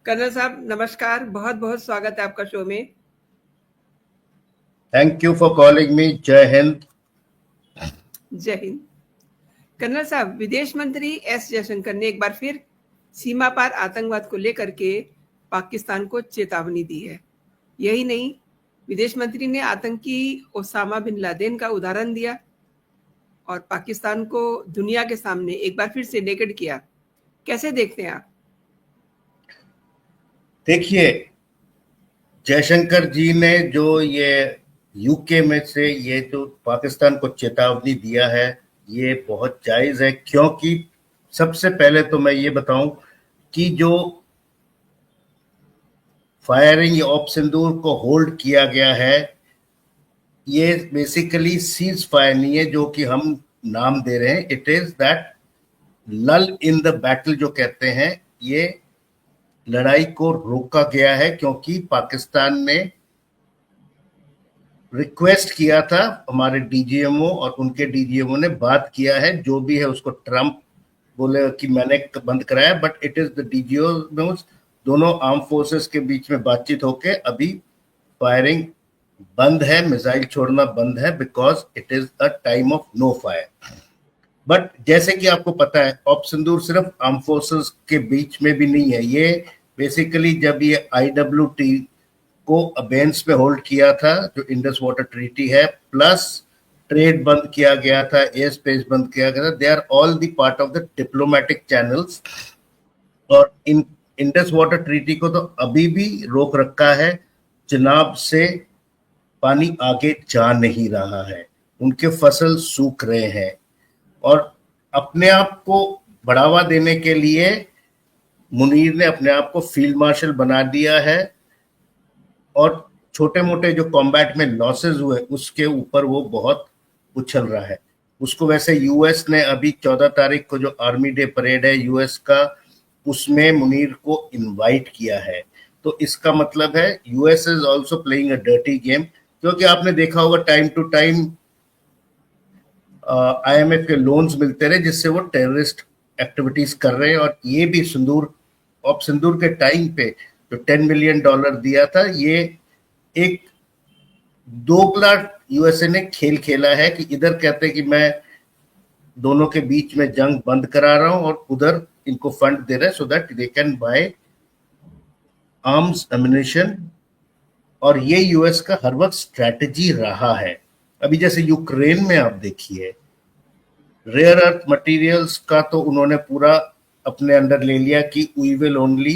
Colonel साहब नमस्कार, बहुत बहुत स्वागत है आपका शो में। Thank you for calling me. जय हिंद। जय हिंद। कर्नल साहब, विदेश मंत्री एस जयशंकर ने एक बार फिर सीमा पार आतंकवाद को लेकर के पाकिस्तान को चेतावनी दी है। यही नहीं, विदेश मंत्री ने आतंकी ओसामा बिन लादेन का उदाहरण दिया और पाकिस्तान को दुनिया के सामने एक बार फिर से नेकेड किया। कैसे देखते हैं आप? देखिए, जयशंकर जी ने जो ये यूके में से ये जो पाकिस्तान को चेतावनी दिया है, ये बहुत जायज है। क्योंकि सबसे पहले तो मैं ये बताऊं कि जो फायरिंग ऑफ सिंदूर को होल्ड किया गया है, ये बेसिकली सीज फायर नहीं है जो कि हम नाम दे रहे हैं। इट इज दैट लल इन द बैटल जो कहते हैं, ये लड़ाई को रोका गया है क्योंकि पाकिस्तान ने रिक्वेस्ट किया था। हमारे डीजीएमओ और उनके डीजीएमओ ने बात किया है, जो भी है उसको ट्रंप बोले कि मैंने बंद कराया, but it is the DGMO. दोनों आर्म फोर्सेस के बीच में बातचीत होके अभी फायरिंग बंद है, मिसाइल छोड़ना बंद है, because it is a time of no fire. But जैसे कि आपको पता है, ऑप सिंदूर सिर्फ आर्म फोर्सेस के बीच में भी नहीं है। ये बेसिकली जब ये IWT को अबेंस पे होल्ड किया था, जो इंडस वाटर ट्रीटी है, प्लस ट्रेड बंद किया गया था, एयर स्पेस बंद किया गया था, they are all the part of the diplomatic channels. और इन इंडस वाटर ट्रीटी को तो अभी भी रोक रखा है। चिनाब से पानी आगे जा नहीं रहा है, उनके फसल सूख रहे हैं। और अपने आप को बढ़ावा देने के लिए मुनीर ने अपने आप को फील्ड मार्शल बना दिया है और छोटे मोटे जो कॉम्बैट में लॉसेस हुए उसके ऊपर वो बहुत उछल रहा है। उसको वैसे यूएस ने अभी 14 तारीख को जो आर्मी डे परेड है यूएस का, उसमें मुनीर को इनवाइट किया है। तो इसका मतलब है US is also playing a dirty game. क्योंकि आपने देखा होगा टाइम टू टाइम IMF के लोन्स मिलते रहे जिससे वो टेररिस्ट एक्टिविटीज कर रहे हैं। और ये भी ऑप सिंदूर के टाइम पे जो $10 मिलियन दिया था, ये एक दोगला यूएसए ने खेल खेला है कि इधर कहते हैं कि मैं दोनों के बीच में जंग बंद करा रहा हूं और उधर इनको फंड दे रहे हैं so that they can buy arms ammunition. और ये यूएस का हर वक्त स्ट्रैटेजी रहा है। अभी जैसे यूक्रेन में आप देखिए, रेयर अर्थ मटेरियल्स का तो उन्होंने पूरा अपने अंदर ले लिया कि we will only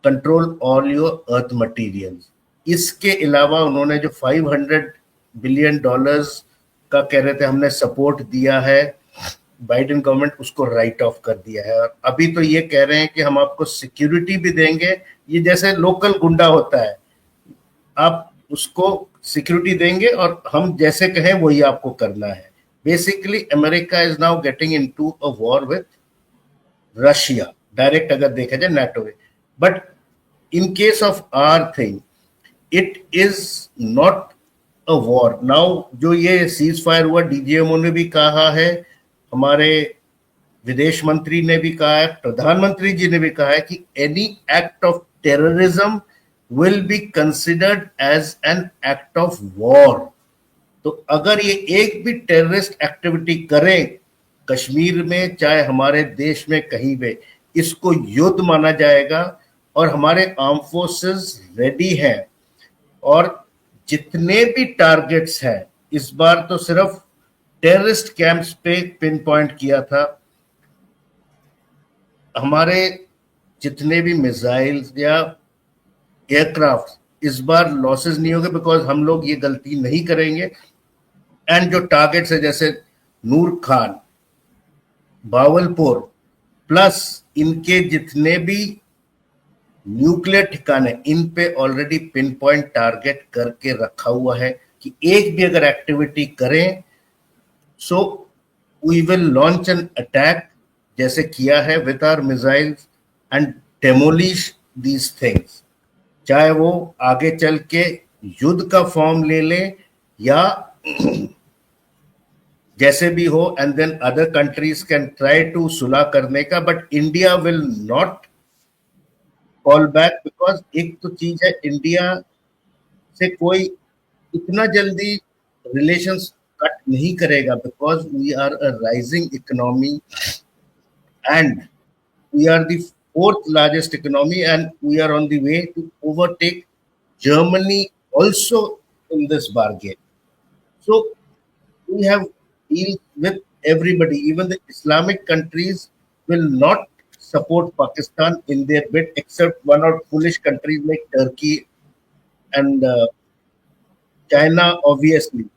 control all your earth materials. इसके अलावा उन्होंने जो $500 बिलियन का कह रहे थे हमने सपोर्ट दिया है, बाइडेन गवर्नमेंट उसको राइट ऑफ कर दिया है। और अभी तो ये कह रहे हैं कि हम आपको सिक्योरिटी भी देंगे। ये जैसे लोकल गुंडा होता है, आप उसको सिक्योरिटी देंगे और हम जैसे कहें वही आपको करना है। Basically America is now getting into a war with Russia, direct अगर देखा जाए नाटो में। But in case of our thing, it is not a war now. जो ये सीज फायर हुआ, डीजीएमओ ने भी कहा है, हमारे विदेश मंत्री ने भी कहा है, प्रधानमंत्री जी ने भी कहा है कि any act of terrorism will be considered as an act of war। तो अगर ये एक भी टेररिस्ट एक्टिविटी करें कश्मीर में, चाहे हमारे देश में कहीं भी, इसको युद्ध माना जाएगा। और हमारे आर्म फोर्सेस रेडी हैं। और जितने भी टारगेट्स हैं, इस बार तो सिर्फ टेररिस्ट कैंप्स पे पिन पॉइंट किया था। हमारे जितने भी मिसाइल्स या एयरक्राफ्ट, इस बार लॉसेस नहीं होंगे बिकॉज हम लोग ये गलती नहीं करेंगे। एंड जो टारगेट्स है जैसे नूर खान, बावलपुर, प्लस इनके जितने भी न्यूक्लियर ठिकाने, इन पे ऑलरेडी पिन पॉइंट टारगेट करके रखा हुआ है कि एक भी अगर एक्टिविटी करें so we will launch an attack, जैसे किया है with our missiles, and demolish these things. चाहे वो आगे चल के युद्ध का फॉर्म ले ले या जैसे भी हो, and then other countries can try to सुलह करने का। But India will not fall back, because एक तो चीज है, इंडिया से कोई इतना जल्दी रिलेशंस कट नहीं करेगा, because we are a rising economy and we are the fourth largest economy and we are on the way to overtake Germany also in this bargain. So we have deal with everybody. Even the Islamic countries will not support Pakistan in their bid, except one or foolish countries like Turkey and China, obviously.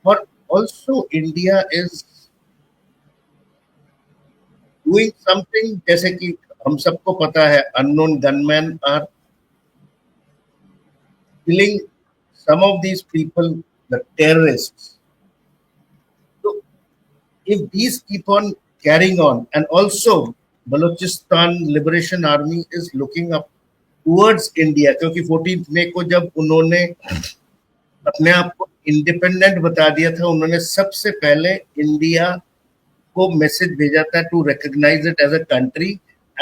But also India is doing something, जैसे कि हम सबको पता है, unknown gunmen are killing some of these people, the terrorists. So if these keep on carrying on, and also Balochistan Liberation Army is looking up towards India, क्योंकि 14 मई को जब उन्होंने अपने आप को इंडिपेंडेंट बता दिया था, उन्होंने सबसे पहले इंडिया को मैसेज भेजा था to recognize it as a country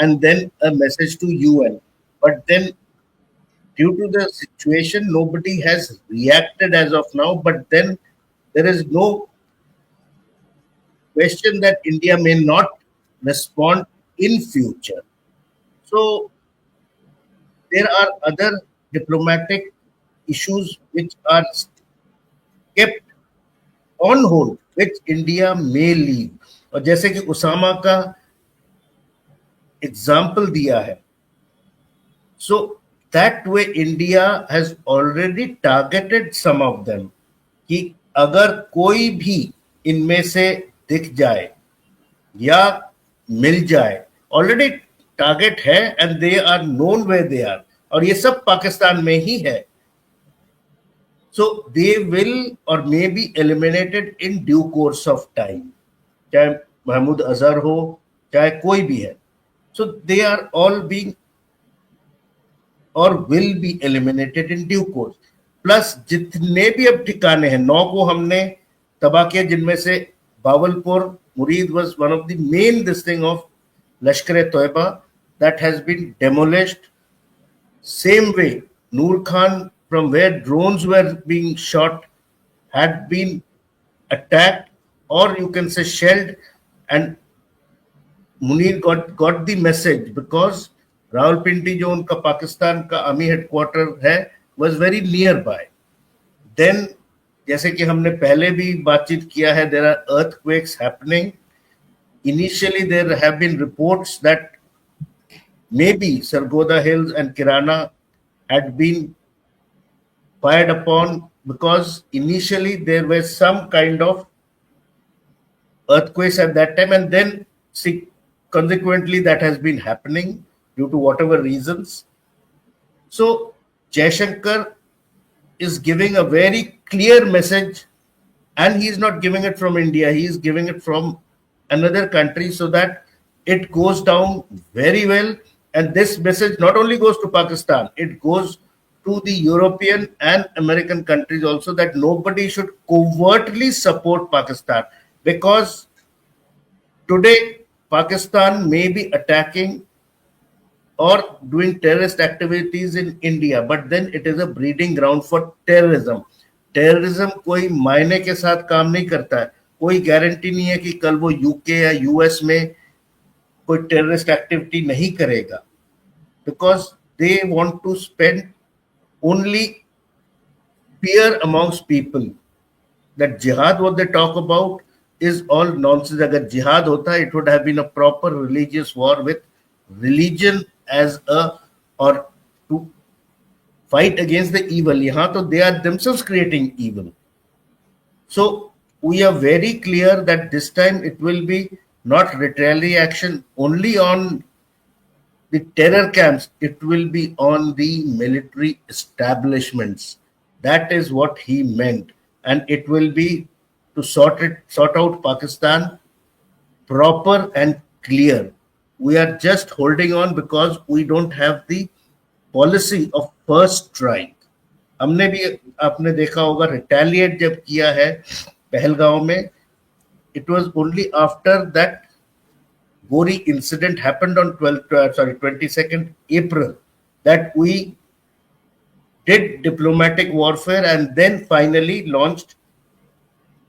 and then a message to UN. But then due to the situation, nobody has reacted as of now, but then there is no question that India may not respond in future. So there are other diplomatic issues which are kept on hold, which India may leave. और जैसे कि उसामा का example दिया है, so that way India has already targeted some of them कि अगर कोई भी इनमें से दिख जाए या मिल जाए, ऑलरेडी टारगेट है and they are known where they are, और ये सब पाकिस्तान में ही है. सो दे विल और may be eliminated in due course of time, चाहे महमूद अजहर हो, चाहे कोई भी है. सो दे आर ऑल बीइंग और will be eliminated in due course. Plus जितने भी अब ठिकाने हैं, 9 को हमने तबाह किया, जिनमें से बावलपुर मुरीद was one of the main this thing of Lashkar Taiba that has been demolished. Same way, Noor Khan, from where drones were being shot, had been attacked, or you can say shelled, and Munir got the message because Rawalpindi जो उनका पाकिस्तान का army headquarter है was very nearby. Then जैसे कि हमने पहले भी बातचीत किया है, there are earthquakes happening. Initially there have been reports that maybe Sargodha Hills and Kirana had been fired upon because initially there was some kind of earthquakes at that time, and then consequently that has been happening due to whatever reasons. So Jaishankar is giving a very clear message, and he is not giving it from India, he is giving it from another country, so that it goes down very well. And this message not only goes to Pakistan, it goes to the European and American countries also, that nobody should covertly support Pakistan, because today Pakistan may be attacking or doing terrorist activities in India, but then it is a breeding ground for terrorism. Terrorism कोई मायने के साथ काम नहीं करता है. कोई guarantee नहीं है कि कल वो यूके या यूएस में कोई टेररिस्ट एक्टिविटी नहीं करेगा, because they want to spend only fear amongst people. That jihad what they talk about is all nonsense. अगर जिहाद होता, it would have been a proper religious war with religion as a, or to fight against the evil. यहाँ तो they are themselves creating evil. So we are very clear that this time it will be not retaliation only on the terror camps, it will be on the military establishments. That is what he meant, and it will be to sort out Pakistan proper and clear. We are just holding on because we don't have the policy of first strike. हमने भी, आपने देखा होगा, retaliate जब किया है पहलगांव में, it was only after that Gori incident happened on 22nd April, that we did diplomatic warfare and then finally launched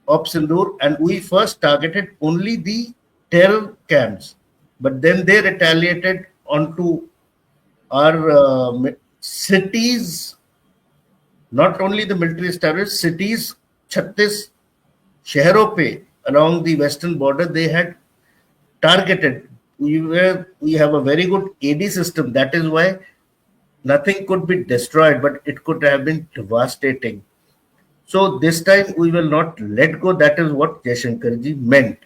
Op Sindoor, and we first targeted only the terror camps, but then they retaliated onto our cities, not only the military established cities, 36 शहरों पे along the western border they had targeted. We have a very good AD system, that is why nothing could be destroyed, but it could have been devastating. So this time we will not let go. That is what Jaishankar ji meant,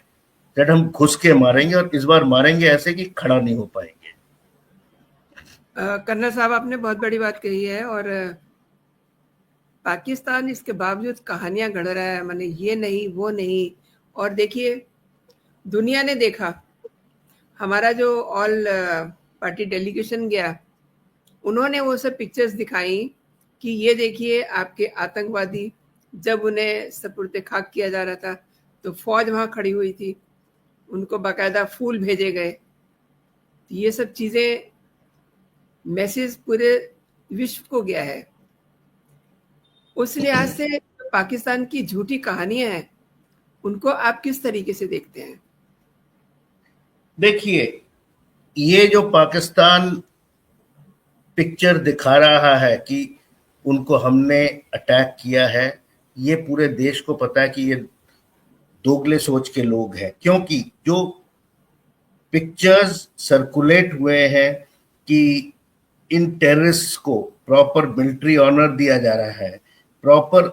that हम घुस के मारेंगे और इस बार मारेंगे ऐसे कि खड़ा नहीं हो पाएंगे। कर्नल साहब, आपने बहुत बड़ी बात कही है, और पाकिस्तान इसके बावजूद कहानियां गढ़ रहा है, माने ये नहीं वो नहीं। और देखिए, दुनिया ने देखा, हमारा जो ऑल पार्टी डेलीगेशन गया, उन्होंने वो सब पिक्चर्स दिखाई कि ये देखिए आपके आतंकवादी, जब उन्हें सपुर्द खाक किया जा रहा था तो फौज वहां खड़ी हुई थी, उनको बाकायदा फूल भेजे गए। ये सब चीजें, मैसेज पूरे विश्व को गया है। उस लिहाज से पाकिस्तान की झूठी कहानियां हैं, उनको आप किस तरीके से देखते हैं? देखिए, ये जो पाकिस्तान पिक्चर दिखा रहा है कि उनको हमने अटैक किया है, ये पूरे देश को पता है कि ये दोगले सोच के लोग हैं, क्योंकि जो पिक्चर्स सर्कुलेट हुए हैं कि इन टेररिस्ट को प्रॉपर मिलिट्री ऑनर दिया जा रहा है, प्रॉपर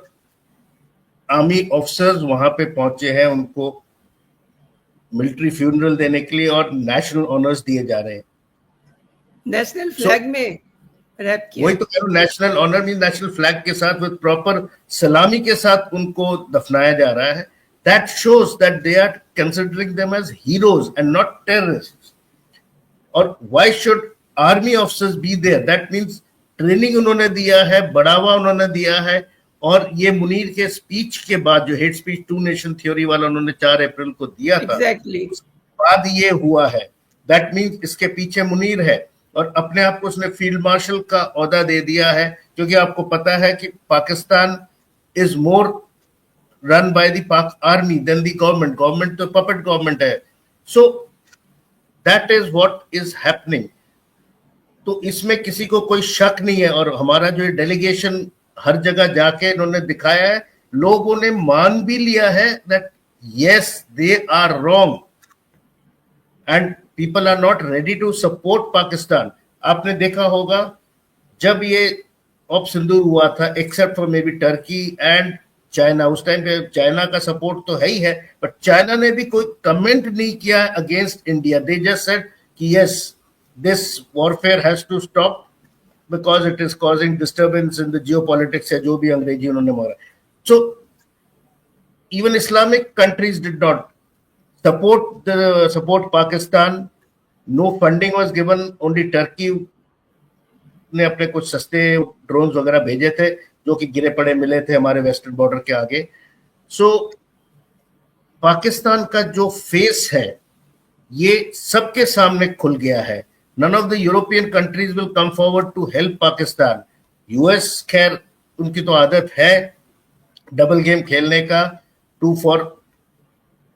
आर्मी ऑफिसर्स वहां पे पहुंचे हैं उनको मिलिट्री फ्यूनरल देने के लिए, और नेशनल ऑनर्स दिए जा रहे हैं। नेशनल फ्लैग में रैप किया। वही तो कह रहा हूं, national honour mean national flag के साथ विद प्रॉपर सलामी के साथ उनको दफनाया जा रहा है। That shows that they are considering them as heroes and not terrorists. और why should army officers be there? That means training उन्होंने दिया है, बढ़ावा उन्होंने दिया है। और ये मुनीर के स्पीच के बाद, जो हेट स्पीच 2 नेशन थ्योरी वाला उन्होंने 4 अप्रैल को दिया था, उसके बाद ये हुआ है। दैट मीन्स इसके पीछे मुनीर है, और अपने आप को उसने फील्ड मार्शल का ओहदा दे दिया है, क्योंकि आपको पता है कि Pakistan is more run by the Pak army than the government. Government तो पपेट गवर्नमेंट है। So that is what is happening. तो इसमें किसी को कोई शक नहीं है। और हमारा जो डेलीगेशन हर जगह जाके इन्होंने दिखाया है, लोगों ने मान भी लिया है that yes they are wrong and people are not ready to support Pakistan. आपने देखा होगा जब ये ऑप सिंदूर हुआ था, except for maybe Turkey and China, उस टाइम पे चाइना का सपोर्ट तो है ही है, बट चाइना ने भी कोई कमेंट नहीं किया against India. They just said कि yes this warfare has to stop because it is causing disturbance in the geopolitics है, जो भी अंग्रेजी उन्होंने मारा। So even Islamic countries did not support Pakistan. No funding was given. Only Turkey ने अपने कुछ सस्ते ड्रोन्स वगैरह भेजे थे, जो कि गिरे पड़े मिले थे हमारे वेस्टर्न बॉर्डर के आगे। So पाकिस्तान का जो फेस है ये सबके सामने खुल गया है। None of the European countries will come forward to help Pakistan. US खैर उनकी तो आदत है डबल गेम खेलने का, टू फॉर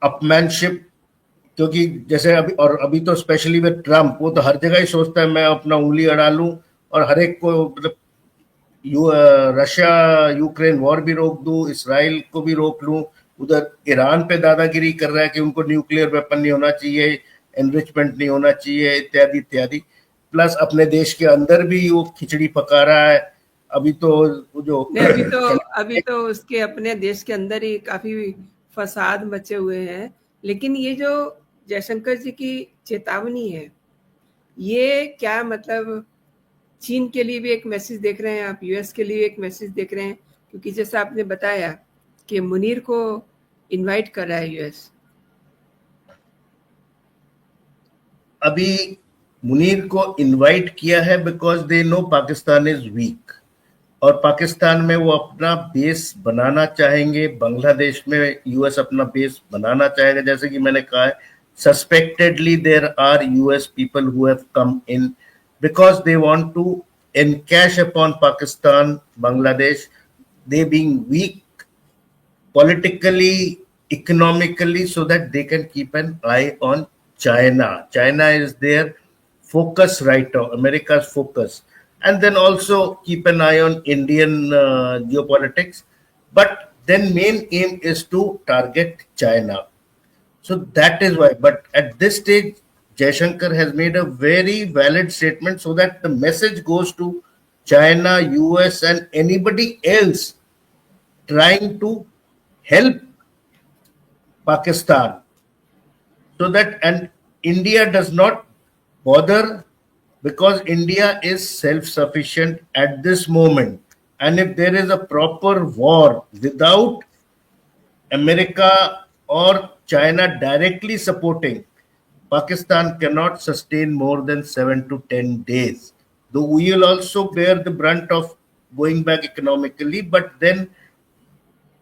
अपमैनशिप, क्योंकि जैसे अभी तो स्पेशली विद ट्रम्प, वो तो हर जगह ही सोचता है मैं अपना उंगली अड़ा लूं और हर एक को, मतलब रशिया यूक्रेन वॉर भी रोक दूं, इसराइल को भी रोक लूं, उधर ईरान पे दादागिरी कर रहा है कि उनको न्यूक्लियर वेपन नहीं होना चाहिए, एनरिचमेंट नहीं होना चाहिए, इत्यादि इत्यादि। प्लस अपने देश के अंदर भी वो खिचड़ी पका रहा है। अभी तो उसके अपने देश के अंदर ही काफी फसाद मचे हुए हैं। लेकिन ये जो जयशंकर जी की चेतावनी है, ये क्या मतलब चीन के लिए भी एक मैसेज देख रहे हैं आप, यूएस के लिए एक मैसेज देख रहे हैं? क्योंकि जैसा आपने बताया कि मुनीर को इनवाइट कर रहा है यूएस। अभी मुनीर को इनवाइट किया है because they know Pakistan is weak, और पाकिस्तान में वो अपना बेस बनाना चाहेंगे, बांग्लादेश में यूएस अपना बेस बनाना चाहेगा। जैसे कि मैंने कहा है suspectedly there are US people who have come in because they want to encash upon Pakistan, Bangladesh, they being weak politically, economically, so that they can keep an eye on China. China is their focus right now, America's focus. And then also keep an eye on Indian geopolitics. But then main aim is to target China. So that is why. But at this stage, Jaishankar has made a very valid statement so that the message goes to China, US, and anybody else trying to help Pakistan so that, and India does not bother because India is self-sufficient at this moment. And if there is a proper war without America or China directly supporting, Pakistan cannot sustain more than 7 to 10 days. Though we will also bear the brunt of going back economically, but then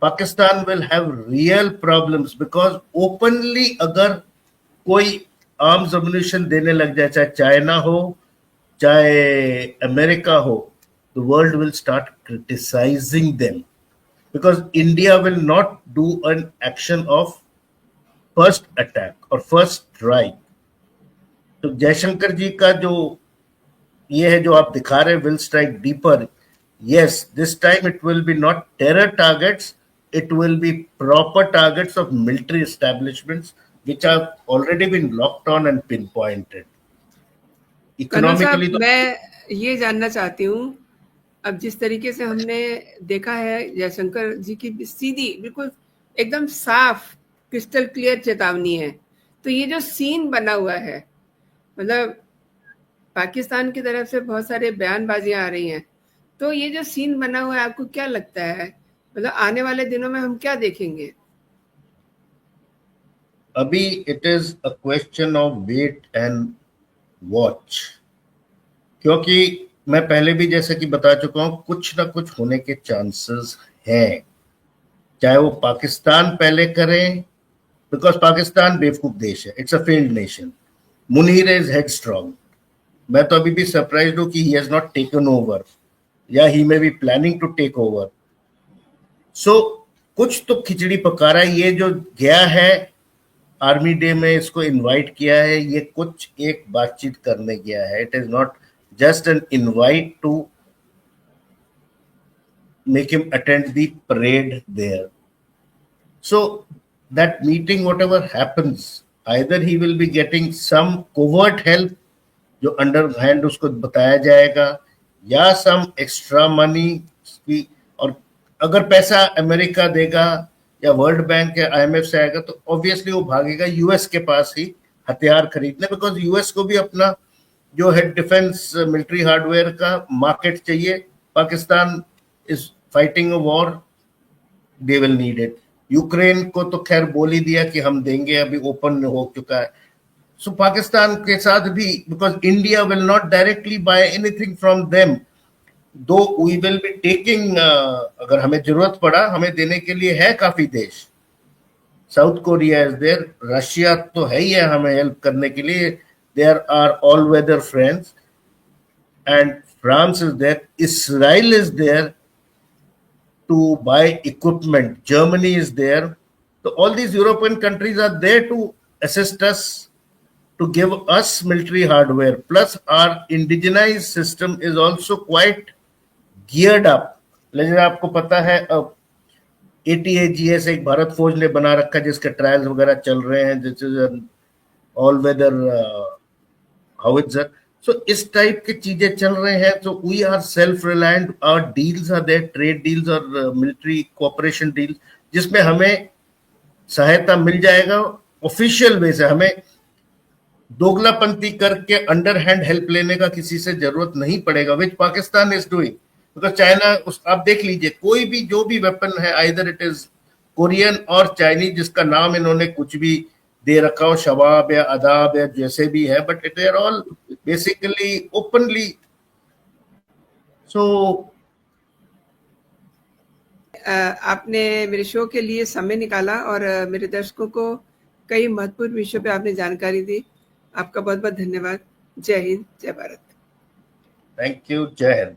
Pakistan will have real problems because openly अगर कोई arms ammunition देने लग जाए, चाहे China हो चाहे America हो, the world will start criticizing them because India will not do an action of first attack or first strike. तो जयशंकर जी का जो ये है जो आप दिखा रहे हैं, will strike deeper. Yes, this time it will be not terror targets, it will be proper targets of military establishments which have already been locked on and pinpointed. Colonel साहब, Economically, तो मैं ये जानना चाहती हूँ, अब जिस तरीके से हमने देखा है जयशंकर जी की सीधी बिल्कुल एकदम साफ क्रिस्टल क्लियर चेतावनी है, तो ये जो सीन बना हुआ है, मतलब पाकिस्तान की तरफ से बहुत सारे बयानबाजियां आ रही हैं, तो ये जो सीन बना हुआ है आपको क्या लगता है, मतलब आने वाले दिनों में हम क्या देखेंगे? अभी it is a question of wait and watch, क्योंकि मैं पहले भी जैसे कि बता चुका हूं कुछ ना कुछ होने के चांसेस हैं, चाहे वो पाकिस्तान पहले करें, बिकॉज पाकिस्तान बेवकूफ देश है, it's a failed nation. Munir is headstrong. मैं तो अभी भी सरप्राइज्ड हूं कि he has not taken over या he may be planning to take over. So कुछ तो खिचड़ी पका रहा है. ये जो गया है आर्मी डे में, इसको इनवाइट किया है, ये कुछ एक बातचीत करने गया है. It is not just an invite to make him attend the parade there. So that meeting, whatever happens, either he will be getting some covert help जो underhand उसको बताया जाएगा, या some extra money की, और अगर पैसा अमेरिका देगा या वर्ल्ड बैंक या IMF से आएगा तो ऑब्वियसली वो भागेगा यूएस के पास ही हथियार खरीदने, बिकॉज यूएस को भी अपना जो है डिफेंस मिलिट्री हार्डवेयर का मार्केट चाहिए. Pakistan is fighting a war, they will need it. Ukraine को तो खैर बोल ही दिया कि हम देंगे, अभी ओपन हो चुका है. सो पाकिस्तान के साथ भी, because India will not directly buy anything from them, though we will be taking, अगर हमें जरूरत पड़ा हमें देने के लिए है काफी देश. South Korea is there, Russia तो है ही है हमें हेल्प करने के लिए, there are all weather friends, and France is there, Israel is there to buy equipment, Germany is there. So all these European countries are there to assist us, to give us military hardware. Plus our indigenized system is also quite geared up. लेकिन आपको पता है अब ATAGS एक भारत फौज ने बना रखा है जिसके ट्रायल्स वगैरह चल रहे हैं, this is all weather howitzer. So इस टाइप की चीजें चल रहे हैं. तो we are self reliant, our deals are there, trade deals और मिलिट्री कोऑपरेशन डील्स, जिसमें हमें सहायता मिल जाएगा ऑफिशियल वे से. हमें दोगलापंती करके अंडर हैंड हेल्प लेने का किसी से जरूरत नहीं पड़ेगा, which Pakistan is doing. Because China, आप देख लीजिए कोई भी जो भी वेपन है, आइदर इट इज कोरियन और चाइनीज, जिसका नाम इन्होंने कुछ भी दे रखा हो, शबाब या अदाब या जैसे भी है, but it are all basically openly. So आपने मेरे शो के लिए समय निकाला और मेरे दर्शकों को कई महत्वपूर्ण विषयों पे आपने जानकारी दी। आपका बहुत बहुत धन्यवाद। जय हिंद, जय भारत। Thank you. जय हिंद।